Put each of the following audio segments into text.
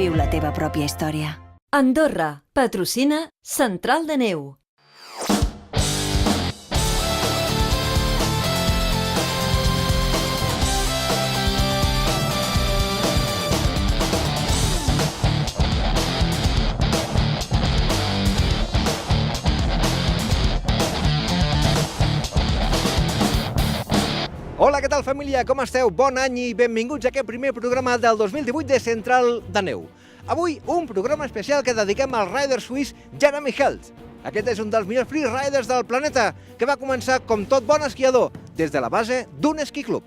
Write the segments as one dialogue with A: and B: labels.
A: Viu la teva pròpia història.
B: Andorra patrocina Central de Neu.
C: Hola, què tal família? Com esteu? Bon any i benvinguts a aquest primer programa del 2018 de Central de Neu. Avui, un programa especial que dediquem al rider suís Jeremy Held. Aquest és un dels millors freeriders del planeta, que va començar com tot bon esquiador, des de la base d'un esquí club.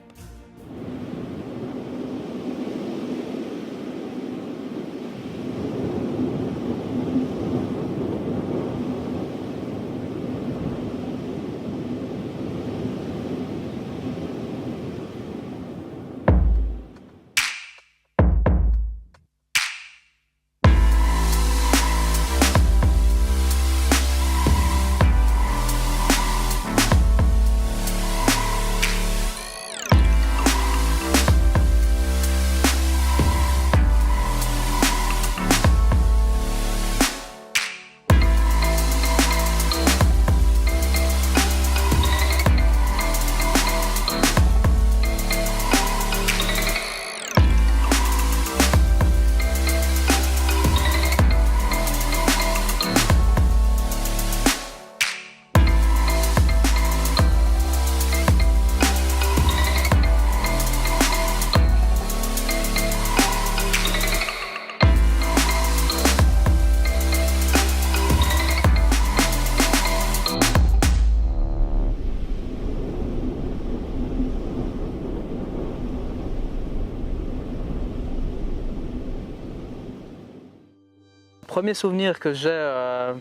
D: Le premier souvenir que j'ai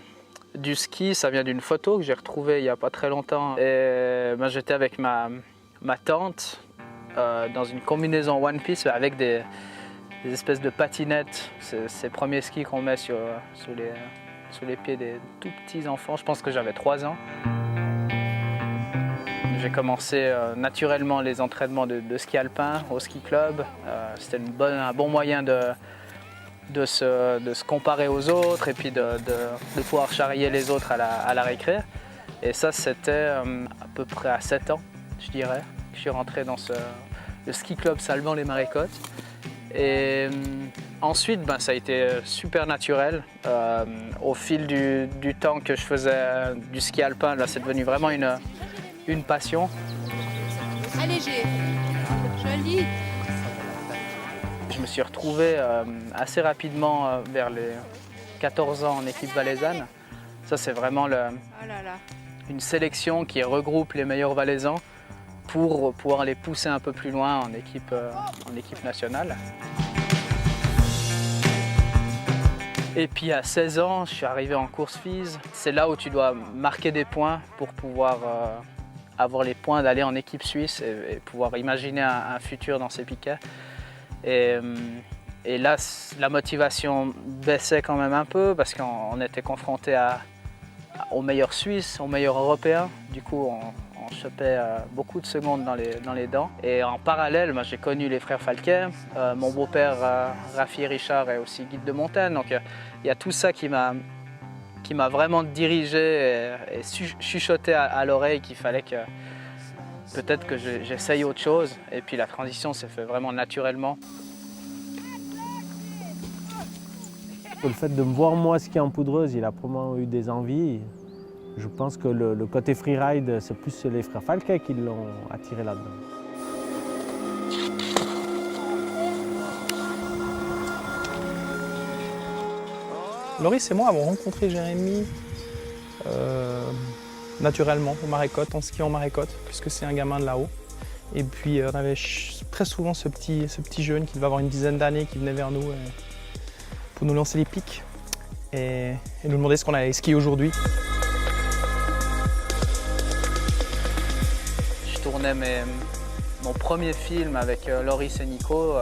D: du ski, ça vient d'une photo que j'ai retrouvée il n'y a pas très longtemps. Et j'étais avec ma tante dans une combinaison One Piece avec des espèces de patinettes. C'est ces premiers skis qu'on met sous les pieds des tout petits enfants. Je pense que j'avais 3 ans. J'ai commencé naturellement les entraînements de ski alpin au ski club. C'était un bon moyen de se comparer aux autres et puis de pouvoir charrier les autres à la récré. Et ça, c'était à peu près à 7 ans, je dirais, que je suis rentré dans le ski club Salvan-les-Marécottes. Et ensuite, ça a été super naturel. Au fil du temps que je faisais du ski alpin, là, c'est devenu vraiment une passion.
E: Allégé, joli.
D: Je me suis retrouvé assez rapidement vers les 14 ans en équipe valaisanne. Ça, c'est vraiment une sélection qui regroupe les meilleurs valaisans pour pouvoir les pousser un peu plus loin en équipe nationale. Et puis à 16 ans, je suis arrivé en course FIS. C'est là où tu dois marquer des points pour pouvoir avoir les points d'aller en équipe suisse et pouvoir imaginer un futur dans ces piquets. Et là, la motivation baissait quand même un peu parce qu'on était confronté aux meilleurs Suisses, aux meilleurs Européens. Du coup, on chopait beaucoup de secondes dans les dents. Et en parallèle, j'ai connu les frères Falquet. Mon beau-père, Rafi Richard, est aussi guide de montagne. Donc il y a tout ça qui m'a vraiment dirigé et chuchoté à l'oreille qu'il fallait que peut-être que j'essaye autre chose. Et puis la transition s'est faite vraiment naturellement.
F: Le fait de me voir moi skier en poudreuse, il a probablement eu des envies. Je pense que le côté freeride, c'est plus les frères Falquet qui l'ont attiré là-dedans.
G: Loris et moi avons rencontré Jérémy naturellement au Marécottes, en skiant en Marécottes, puisque c'est un gamin de là-haut. Et puis on avait très souvent ce petit jeune qui devait avoir une dizaine d'années qui venait vers nous pour nous lancer les pics et nous demander ce qu'on allait skier aujourd'hui.
D: Je tournais mon premier film avec Loris et Nico,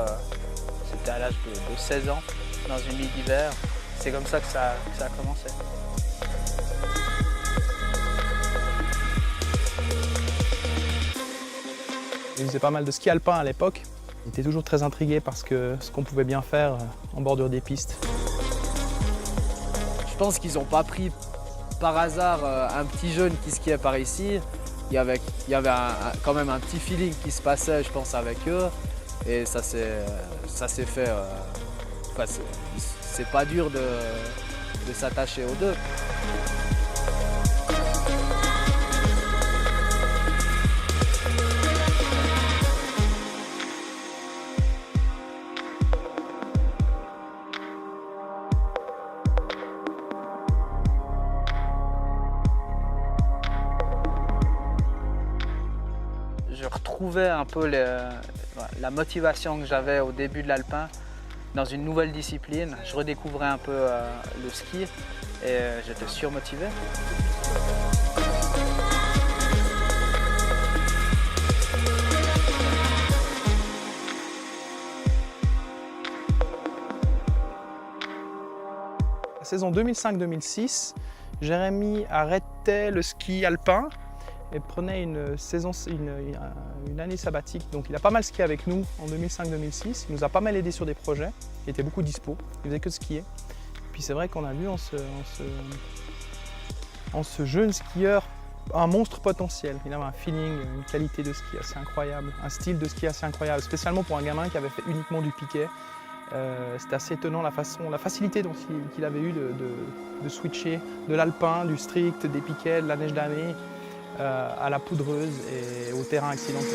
D: c'était à l'âge de 16 ans, dans une nuit d'hiver. C'est comme ça que ça a commencé.
G: Il faisait pas mal de ski alpin à l'époque. J'étais toujours très intrigué par ce qu'on pouvait bien faire en bordure des pistes.
D: Je pense qu'ils n'ont pas pris par hasard un petit jeune qui skiait par ici. Il y avait quand même un petit feeling qui se passait, je pense, avec eux. Et ça s'est fait. C'est pas dur de s'attacher aux deux. Je retrouvais un peu la motivation que j'avais au début de l'alpin dans une nouvelle discipline. Je redécouvrais un peu le ski et j'étais surmotivé.
G: La saison 2005-2006, Jérémy arrêtait le ski alpin et prenait une année sabbatique. Donc il a pas mal skié avec nous en 2005-2006. Il nous a pas mal aidé sur des projets. Il était beaucoup dispo. Il faisait que de skier. Puis c'est vrai qu'on a vu en ce jeune skieur un monstre potentiel. Il avait un feeling, une qualité de ski assez incroyable, un style de ski assez incroyable, spécialement pour un gamin qui avait fait uniquement du piquet. C'était assez étonnant la facilité dont qu'il avait eu de switcher de l'alpin, du strict, des piquets, de la neige d'année, à la poudreuse et au terrain accidenté.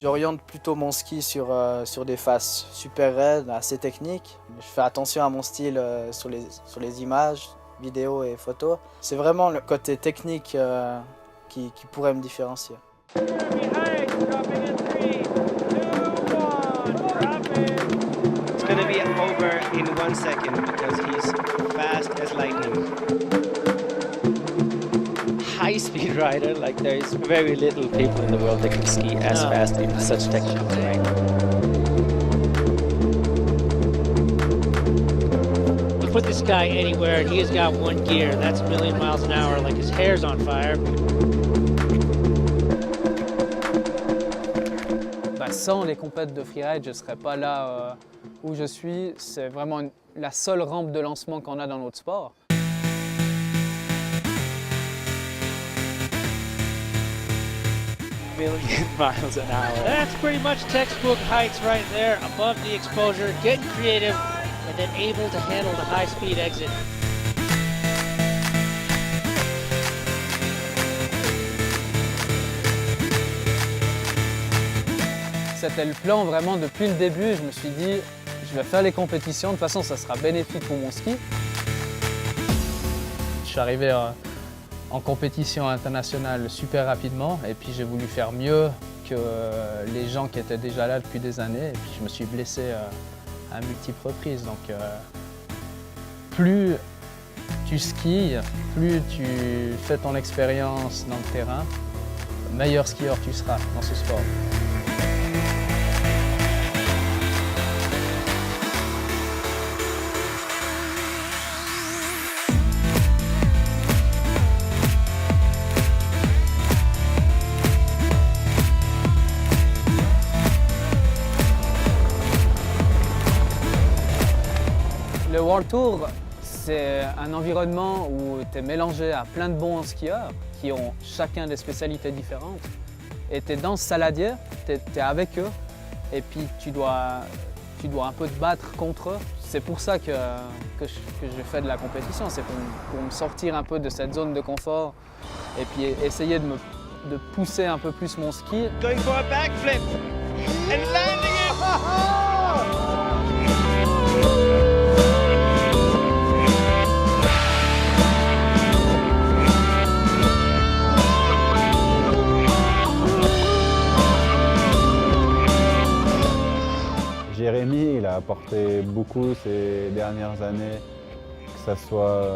D: J'oriente plutôt mon ski sur des faces super raides, assez techniques. Je fais attention à mon style sur les images, vidéos et photos. C'est vraiment le côté technique qui pourrait me différencier.
A: It's going to be over in 1 second because he's fast as lightning. High-speed rider, like there's very little people in the world that can ski as fast in such technical terrain.
H: You put this guy anywhere and he has got one gear, that's a million miles an hour, like his hair's on fire.
I: Sans les compètes de freeride, je ne serais pas là où je suis. C'est vraiment la seule rampe de lancement qu'on a dans notre sport.
A: Million miles an hour.
H: That's pretty much textbook heights right there, above the exposure, getting creative, and then able to handle the high-speed exit.
I: C'était le plan vraiment depuis le début. Je me suis dit, je vais faire les compétitions, de toute façon ça sera bénéfique pour mon ski. Je suis arrivé en compétition internationale super rapidement et puis j'ai voulu faire mieux que les gens qui étaient déjà là depuis des années et puis je me suis blessé à multiples reprises. Donc plus tu skis, plus tu fais ton expérience dans le terrain, meilleur skieur tu seras dans ce sport. Le World Tour, c'est un environnement où tu es mélangé à plein de bons skieurs qui ont chacun des spécialités différentes. Et tu es dans ce saladier, tu es avec eux et puis tu dois un peu te battre contre eux. C'est pour ça que je fais de la compétition, c'est pour me sortir un peu de cette zone de confort et puis essayer de pousser un peu plus mon ski.
A: Going for a backflip and landing it!
J: apporté beaucoup ces dernières années, que ce soit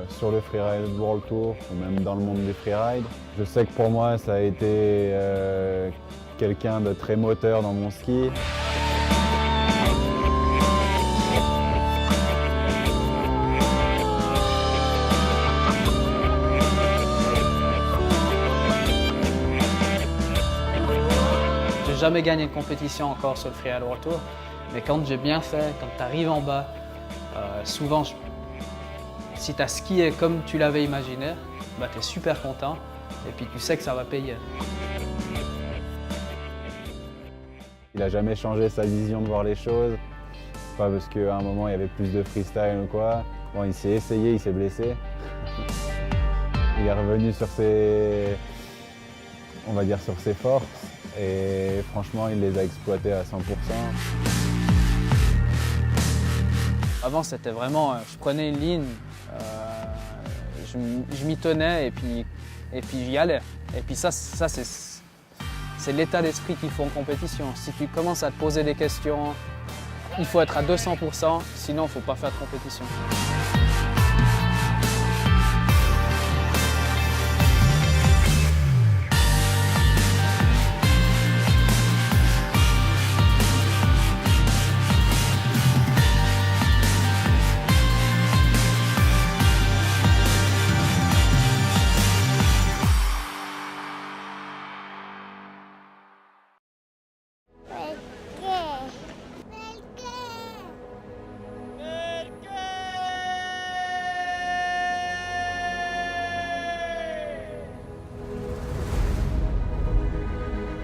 J: sur le Freeride World Tour ou même dans le monde des freerides. Je sais que pour moi, ça a été quelqu'un de très moteur dans mon ski.
I: J'ai jamais gagné de compétition encore sur le Freeride World Tour, mais quand j'ai bien fait, quand tu arrives en bas, souvent, si tu as skié comme tu l'avais imaginé, bah, tu es super content et puis tu sais que ça va payer.
J: Il n'a jamais changé sa vision de voir les choses, pas parce qu'à un moment il y avait plus de freestyle ou quoi. Bon, il s'est essayé, il s'est blessé. Il est revenu sur ses, on va dire, sur ses forces et franchement il les a exploitées à 100%.
I: Avant c'était vraiment, je prenais une ligne, je m'y tenais et puis j'y allais. Et puis ça c'est l'état d'esprit qu'il faut en compétition. Si tu commences à te poser des questions, il faut être à 200%, sinon il ne faut pas faire de compétition.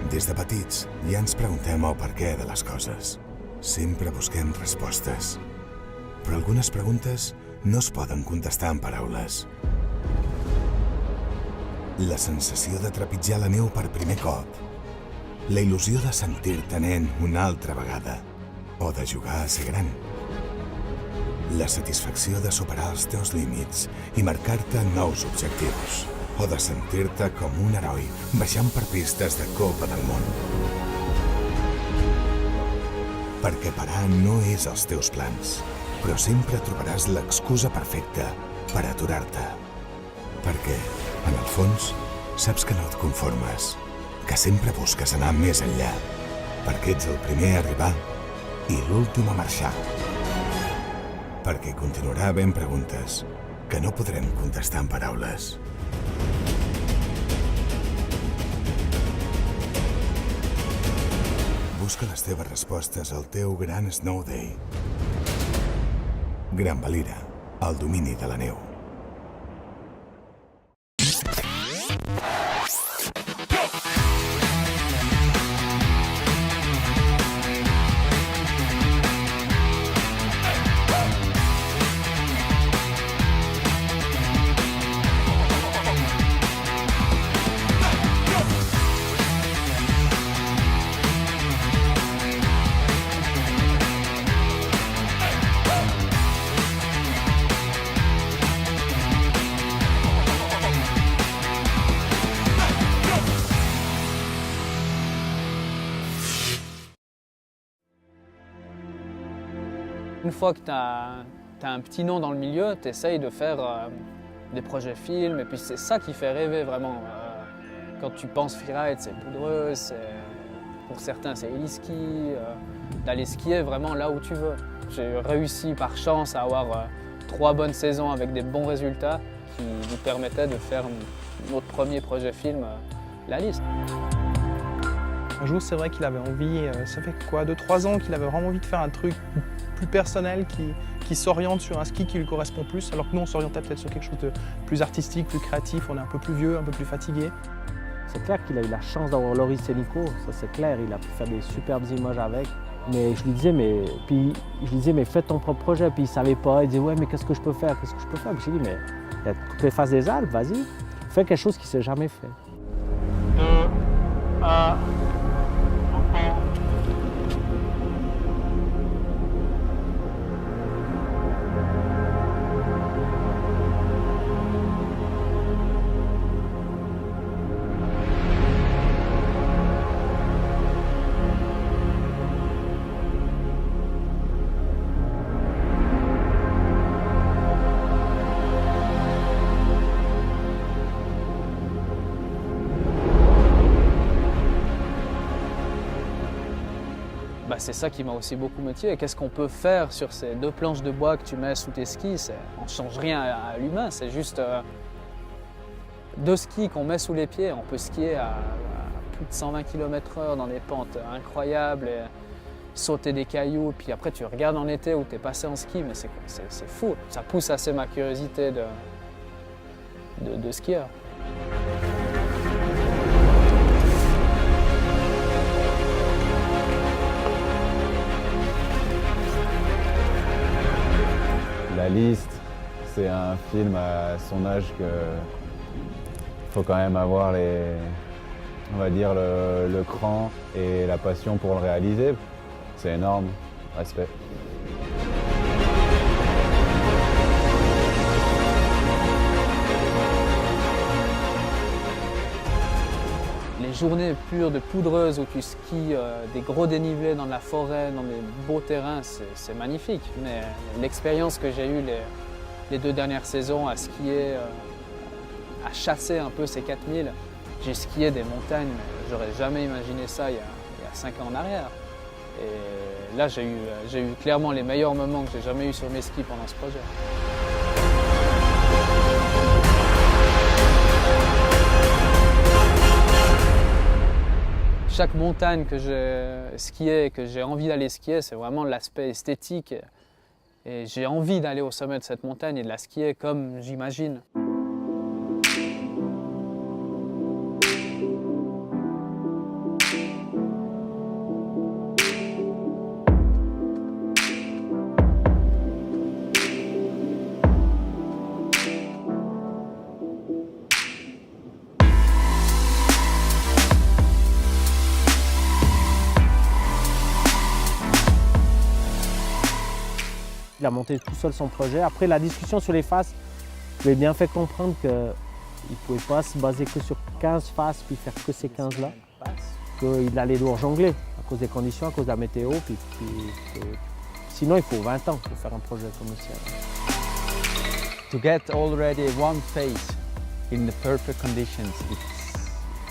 K: Des de petits ja ens preguntem el perquè de les coses. Sempre busquem respostes. Però algunes preguntes no es poden contestar en paraules. La sensació de trepitjar la neu per primer cop. La il·lusió de sentir-te nen una altra vegada. O de jugar a ser gran. La satisfacció de superar els teus límits i marcar-te nous objectius. O de sentir-te com un heroi baixant per pistes de Copa del Món. Perquè parar no és als teus plans, però sempre trobaràs l'excusa perfecta per aturar-te. Perquè, en el fons, saps que no et conformes, que sempre busques anar més enllà, perquè ets el primer a arribar i l'últim a marxar. Perquè continuarà havent preguntes que no podrem contestar en paraules. Busca les teves respostes al teu gran Snow Day. Gran Valira, el domini de la neu.
I: Une fois que tu as un petit nom dans le milieu, tu essayes de faire des projets films et puis c'est ça qui fait rêver vraiment. Quand tu penses freeride, c'est poudreux, pour certains c'est heli-ski, d'aller skier vraiment là où tu veux. J'ai réussi par chance à avoir 3 bonnes saisons avec des bons résultats qui nous permettaient de faire notre premier projet film, La Liste.
G: Un jour, c'est vrai qu'il avait envie, ça fait quoi, 2-3 ans qu'il avait vraiment envie de faire un truc plus personnel qui s'oriente sur un ski qui lui correspond plus, alors que nous on s'orientait peut-être sur quelque chose de plus artistique, plus créatif, on est un peu plus vieux, un peu plus fatigué.
F: C'est clair qu'il a eu la chance d'avoir Loris Sénico, ça c'est clair, il a pu faire des superbes images avec. Mais je lui disais, mais fais ton propre projet, puis il savait pas, il disait ouais mais qu'est-ce que je peux faire, Puis j'ai dit mais il y a toutes les faces des Alpes, vas-y, fais quelque chose qui s'est jamais fait.
H: 2, 1.
I: c'est ça qui m'a aussi beaucoup motivé. Qu'est-ce qu'on peut faire sur ces 2 planches de bois que tu mets sous tes skis? On ne change rien à l'humain, c'est juste 2 skis qu'on met sous les pieds. On peut skier à plus de 120 km/h dans des pentes incroyables, et sauter des cailloux. Puis après, tu regardes en été où tu es passé en ski, mais c'est fou. Ça pousse assez ma curiosité de skieur.
J: La liste, c'est un film à son âge que faut quand même avoir on va dire le cran et la passion pour le réaliser. C'est énorme, respect.
I: Les journées pures de poudreuse où tu skis des gros dénivelés dans la forêt, dans des beaux terrains, c'est magnifique. Mais l'expérience que j'ai eue les 2 dernières saisons à skier, à chasser un peu ces 4000, j'ai skié des montagnes, mais j'aurais jamais imaginé ça il y a 5 ans en arrière. Et là, j'ai eu clairement les meilleurs moments que j'ai jamais eu sur mes skis pendant ce projet. Chaque montagne que j'ai skiée et que j'ai envie d'aller skier, c'est vraiment l'aspect esthétique. Et j'ai envie d'aller au sommet de cette montagne et de la skier comme j'imagine.
F: Il a monté tout seul son projet. Après, la discussion sur les faces, je lui ai bien fait comprendre qu'il ne pouvait pas se baser que sur 15 faces puis faire que ces 15-là. Qu'il allait devoir jongler à cause des conditions, à cause de la météo. Sinon, il faut 20 ans pour faire un projet comme le sien.
L: To get already one face in the perfect conditions,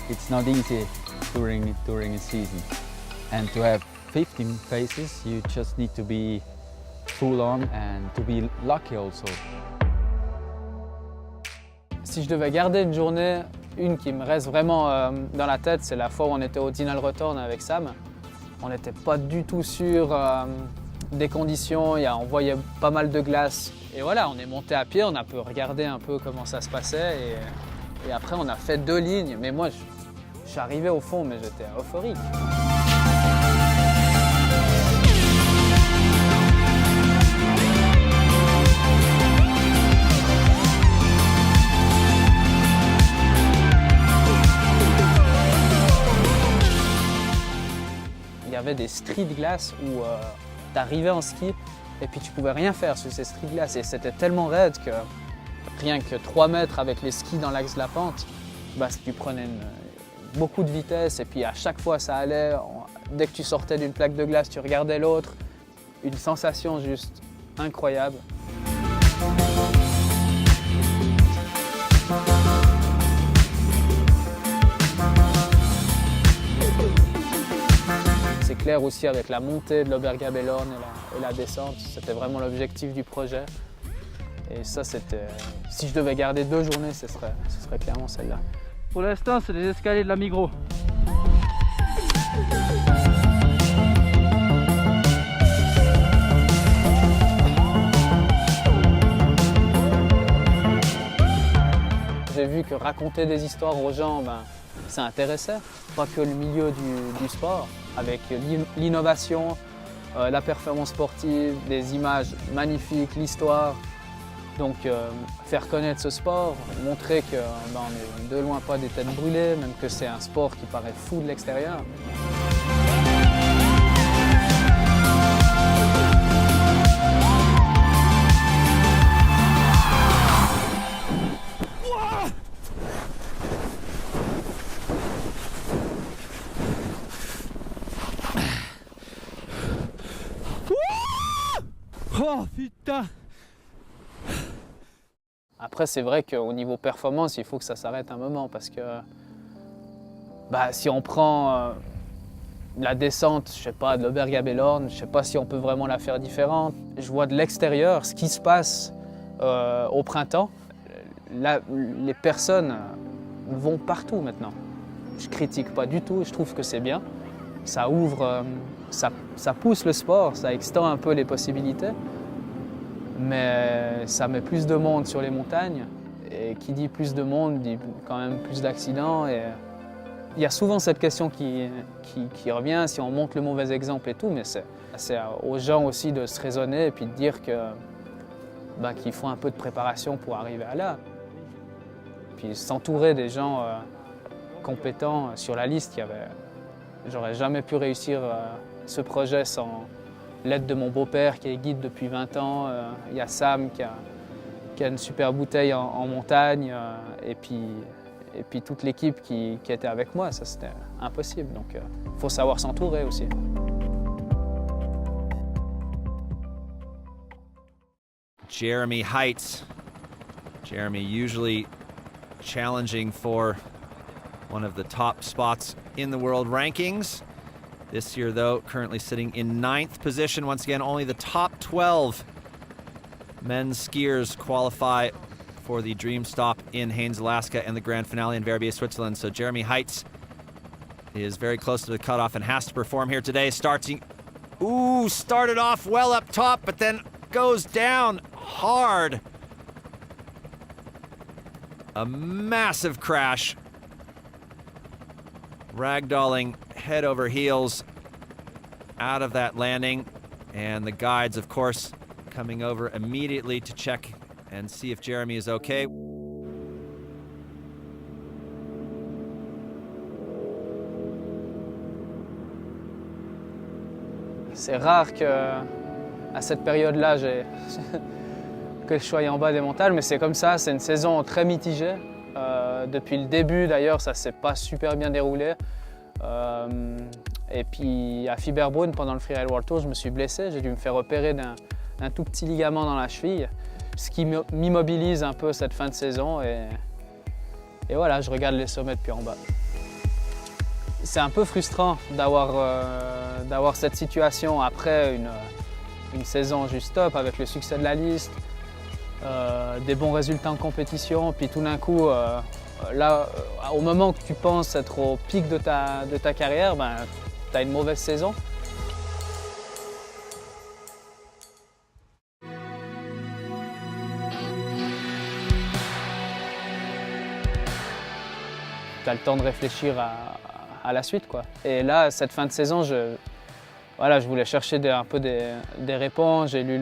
L: it's not easy during a season. And to have 15 faces, you just need to be full on and to be lucky also.
I: Si je devais garder une journée, une qui me reste vraiment dans la tête, c'est la fois où on était au Dinal Return avec Sam. On n'était pas du tout sûr des conditions, on voyait pas mal de glace. Et voilà, on est monté à pied, on a pu regarder un peu comment ça se passait. Et après, on a fait 2 lignes. Mais moi, je suis arrivé au fond, mais j'étais euphorique. Il y avait des street glace où tu arrivais en ski et puis tu pouvais rien faire sur ces street glace. Et c'était tellement raide que rien que 3 mètres avec les skis dans l'axe de la pente, tu prenais beaucoup de vitesse et puis à chaque fois ça allait. Dès que tu sortais d'une plaque de glace, tu regardais l'autre. Une sensation juste incroyable. C'est clair aussi avec la montée de l'Obergabellhorn et la descente, c'était vraiment l'objectif du projet. Et ça, c'était. Si je devais garder 2 journées, ce serait clairement celle-là.
M: Pour l'instant, c'est les escaliers de la Migros.
I: J'ai vu que raconter des histoires aux gens, ça intéressait. Pas que le milieu du sport, avec l'innovation, la performance sportive, des images magnifiques, l'histoire. Donc faire connaître ce sport, montrer qu'on n'est de loin pas des têtes brûlées, même que c'est un sport qui paraît fou de l'extérieur.
M: Oh putain!
I: Après, c'est vrai qu'au niveau performance, il faut que ça s'arrête un moment parce que si on prend La descente, je sais pas, de l'Oberg à Bellorn, je sais pas si on peut vraiment la faire différente. Je vois de l'extérieur ce qui se passe au printemps. Là, les personnes vont partout maintenant. Je critique pas du tout, je trouve que c'est bien. Ça ouvre, ça pousse le sport, ça extend un peu les possibilités. Mais ça met plus de monde sur les montagnes. Et qui dit plus de monde dit quand même plus d'accidents. Et il y a souvent cette question qui revient, si on montre le mauvais exemple et tout, mais c'est aux gens aussi de se raisonner et puis de dire qu'il faut un peu de préparation pour arriver à là. Puis s'entourer des gens compétents sur la liste, j'aurais jamais pu réussir ce projet sans l'aide de mon beau-père qui est guide depuis 20 ans. Il y a Sam qui a une super bouteille en montagne et puis toute l'équipe qui était avec moi, ça c'était impossible. Donc il faut savoir s'entourer aussi.
N: Jeremy Heights. Jeremy usually challenging for one of the top spots in the world rankings. This year, though, currently sitting in 9th position. Once again, only the top 12 men's skiers qualify for the Dream Stop in Haines, Alaska, and the grand finale in Verbier, Switzerland. So Jeremy Heights is very close to the cutoff and has to perform here today. Started off well up top, but then goes down hard. A massive crash. Ragdolling head over heels out of that landing. And the guides, of course, coming over immediately to check and see if Jeremy is okay.
I: C'est rare qu'à cette période-là, que je sois en bas des montagnes, mais c'est comme ça, c'est une saison très mitigée. Depuis le début, d'ailleurs, ça ne s'est pas super bien déroulé. Et puis à Fiberbrunn, pendant le Freeride World Tour, je me suis blessé. J'ai dû me faire opérer d'un tout petit ligament dans la cheville, ce qui m'immobilise un peu cette fin de saison. Et voilà, je regarde les sommets depuis en bas. C'est un peu frustrant d'avoir cette situation après une saison juste top avec le succès de la liste, des bons résultats en compétition, puis tout d'un coup, là, au moment que tu penses être au pic de ta carrière, tu as une mauvaise saison. Tu as le temps de réfléchir à la suite, quoi. Et là, cette fin de saison, je voulais chercher un peu des réponses. J'ai lu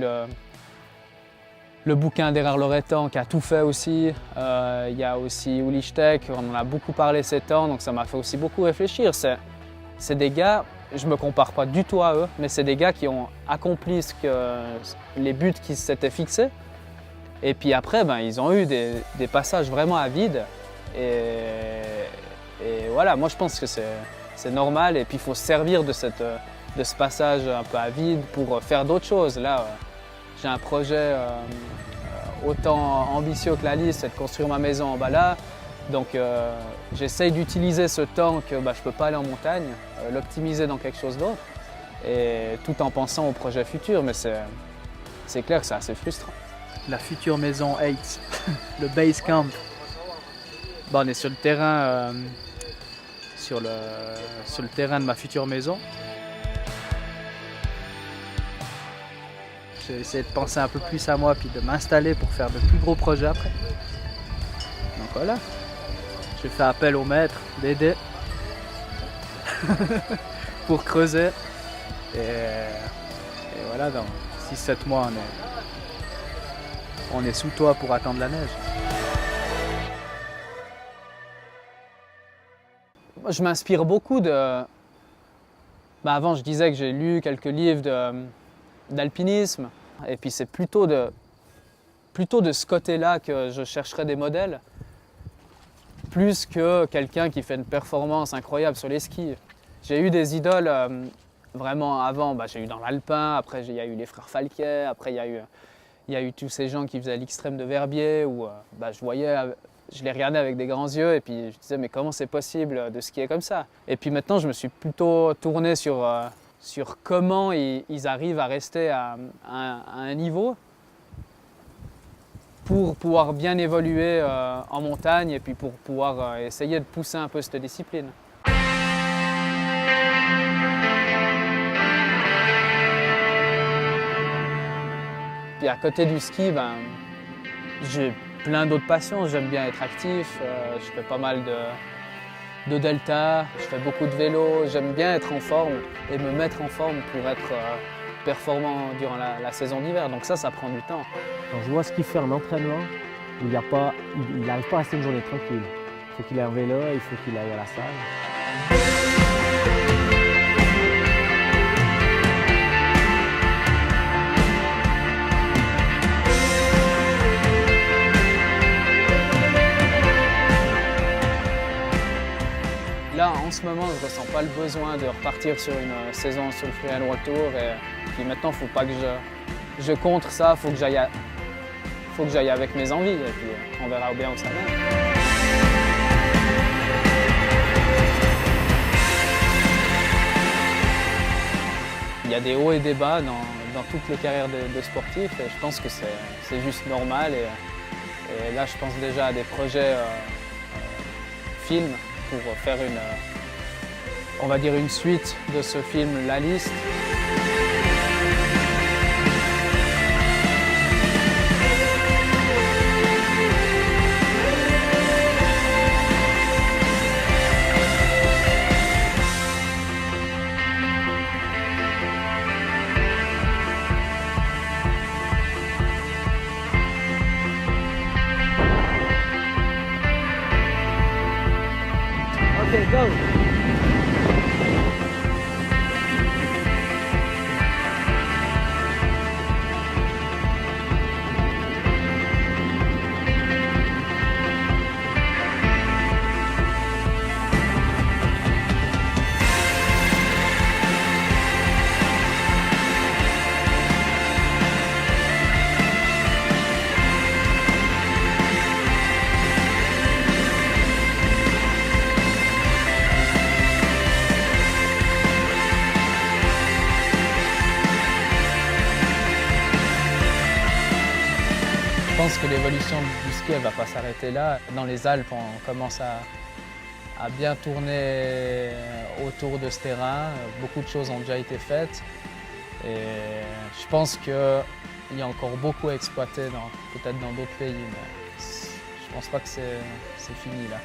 I: le bouquin d'Erard Loretan qui a tout fait aussi. Il y a aussi Uli Steck, on en a beaucoup parlé ces temps, donc ça m'a fait aussi beaucoup réfléchir. C'est des gars, je ne me compare pas du tout à eux, mais c'est des gars qui ont accompli les buts qu'ils s'étaient fixés. Et puis après, ils ont eu des passages vraiment à vide. Et voilà, moi je pense que c'est normal et puis il faut se servir de ce passage un peu à vide pour faire d'autres choses. Là, j'ai un projet autant ambitieux que la liste, c'est de construire ma maison en bas là. Donc j'essaye d'utiliser ce temps que je ne peux pas aller en montagne, l'optimiser dans quelque chose d'autre, et tout en pensant au projet futur, mais c'est clair que c'est assez frustrant.
D: La future maison 8, le base camp. On est sur le terrain, sur le terrain de ma future maison. J'ai essayé de penser un peu plus à moi puis de m'installer pour faire de plus gros projets après. Donc voilà, j'ai fait appel au maître, d'aider pour creuser. Et voilà, dans 6-7 mois, on est sous toit pour attendre la neige.
I: Je m'inspire beaucoup avant, je disais que j'ai lu quelques livres d'alpinisme. Et puis c'est plutôt de ce côté-là que je chercherais des modèles, plus que quelqu'un qui fait une performance incroyable sur les skis. J'ai eu des idoles vraiment avant, j'ai eu dans l'alpin, après il y a eu les frères Falquet, après il y a eu tous ces gens qui faisaient l'extrême de Verbier, où je voyais je les regardais avec des grands yeux et puis je disais mais comment c'est possible de skier comme ça? Et puis maintenant je me suis plutôt tourné sur comment ils arrivent à rester à un niveau pour pouvoir bien évoluer en montagne et puis pour pouvoir essayer de pousser un peu cette discipline. Puis à côté du ski, j'ai plein d'autres passions. J'aime bien être actif, je fais pas mal de delta, je fais beaucoup de vélo. J'aime bien être en forme et me mettre en forme pour être performant durant la saison d'hiver. Donc ça prend du temps.
F: Quand je vois ce qu'il fait en entraînement, il n'arrive pas à rester une journée tranquille. Il faut qu'il aille en vélo, il faut qu'il aille à la salle.
I: Là, en ce moment, je ne ressens pas le besoin de repartir sur une saison sur le Freeride World Tour. Et puis maintenant, il ne faut pas que je contre ça, il faut que j'aille avec mes envies. Et puis on verra bien où ça mène. Il y a des hauts et des bas dans toutes les carrières de sportifs. Et je pense que c'est juste normal. Et là, je pense déjà à des projets films, pour faire on va dire une suite de ce film La Liste.
F: Okay, go!
I: Je pense que l'évolution du ski ne va pas s'arrêter là. Dans les Alpes, on commence à bien tourner autour de ce terrain. Beaucoup de choses ont déjà été faites. Et je pense qu'il y a encore beaucoup à exploiter, peut-être dans d'autres pays. Mais je ne pense pas que c'est fini là.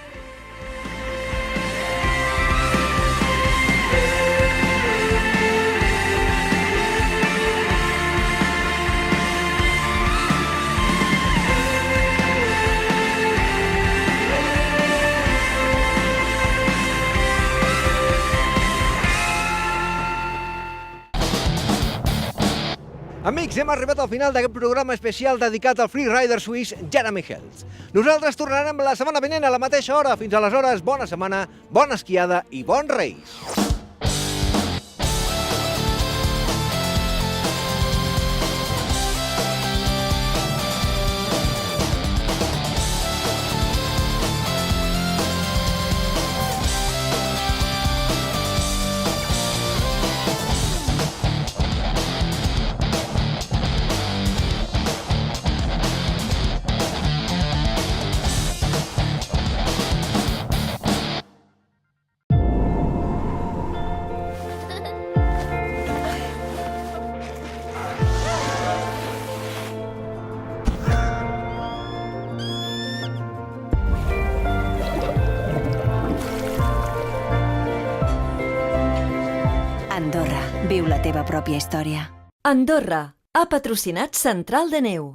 C: Amics, hem arribat al final d'aquest programa especial dedicat al freerider suís Jeremy Heltz. Nosaltres tornarem la setmana vinent a la mateixa hora. Fins aleshores, bona setmana, bona esquiada i bons reis!
B: Andorra, viu la teva pròpia història. Andorra ha patrocinat Central de Neu.